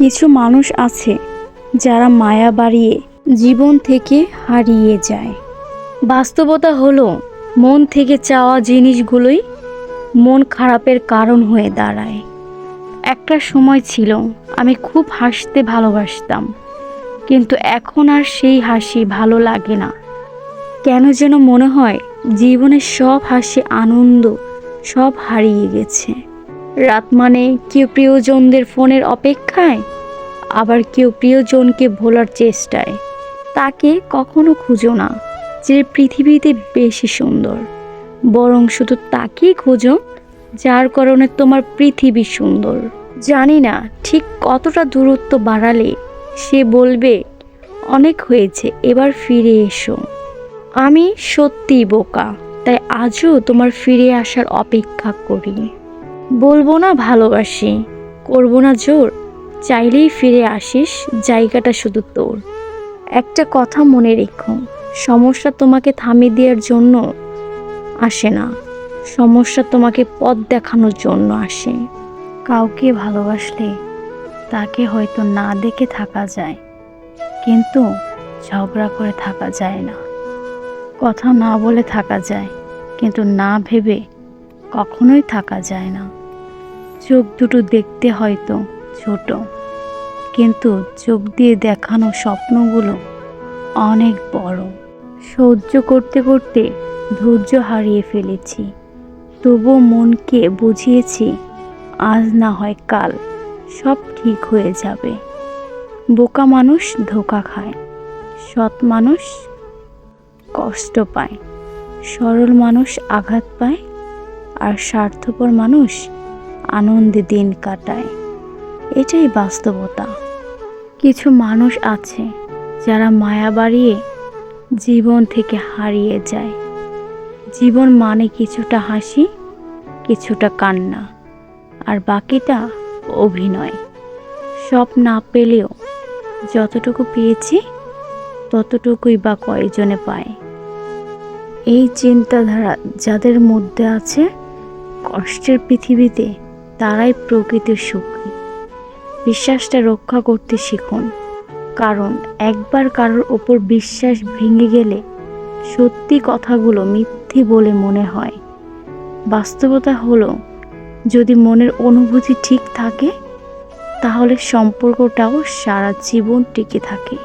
কিছু মানুষ আছে যারা মায়া বাড়িয়ে জীবন থেকে হারিয়ে যায়। বাস্তবতা হলো মন থেকে চাওয়া জিনিসগুলোই মন খারাপের কারণ হয়ে দাঁড়ায়। একটা সময় ছিল আমি খুব হাসতে ভালোবাসতাম, কিন্তু এখন আর সেই হাসি ভালো লাগে না। কেন যেন মনে হয় জীবনের সব হাসি আনন্দ সব হারিয়ে গেছে। রাত মানে কেউ প্রিয়জনদের ফোনের অপেক্ষায়, আবার কেউ প্রিয়জনকে ভোলার চেষ্টায়। তাকে কখনো খুঁজো না যে পৃথিবীতে বেশি সুন্দর, বরং শুধু তাকেই খোঁজো যার কারণে তোমার পৃথিবী সুন্দর। জানি না ঠিক কতটা দূরত্ব বাড়ালে সে বলবে অনেক হয়েছে, এবার ফিরে এসো। আমি সত্যিই বোকা, তাই আজও তোমার ফিরে আসার অপেক্ষা করি। বলবো না ভালোবাসি, করবো না জোর, চাইলেই ফিরে আসিস, জায়গাটা শুধু তোর। একটা কথা মনে রেখো, সমস্যা তোমাকে থামিয়ে দেওয়ার জন্য আসে না, সমস্যা তোমাকে পথ দেখানোর জন্য আসে। কাউকে ভালোবাসলে তাকে হয়তো না দেখে থাকা যায়, কিন্তু ঝগড়া করে থাকা যায় না। কথা না বলে থাকা যায়, কিন্তু না ভেবে কখনোই থাকা যায় না। চোখ দুটো দেখতে হয়তো ছোট, কিন্তু চোখ দিয়ে দেখানো স্বপ্নগুলো অনেক বড়। সহ্য করতে করতে ধৈর্য হারিয়ে ফেলেছি, তবুও মনকে বুঝিয়েছি আজ না হয় কাল সব ঠিক হয়ে যাবে। বোকা মানুষ ধোঁকা খায়, সৎ মানুষ কষ্ট পায়, সরল মানুষ আঘাত পায়, আর স্বার্থপর মানুষ আনন্দে দিন কাটায়। এটাই বাস্তবতা। কিছু মানুষ আছে যারা মায়া বাড়িয়ে জীবন থেকে হারিয়ে যায়। জীবন মানে কিছুটা হাসি, কিছুটা কান্না, আর বাকিটা অভিনয়। সব না পেলেও যতটুকু পেয়েছি ততটুকুই বা কয়জনে পায়। এই চিন্তাধারা যাদের মধ্যে আছে, কষ্টের পৃথিবীতে তারাই প্রকৃতির সুখী। বিশ্বাসটা রক্ষা করতে শিখুন, কারণ একবার কারোর ওপর বিশ্বাস ভেঙে গেলে সত্যি কথাগুলো মিথ্যে বলে মনে হয়। বাস্তবতা হলো, যদি মনের অনুভূতি ঠিক থাকে তাহলে সম্পর্কটাও সারা জীবন টিকে থাকে।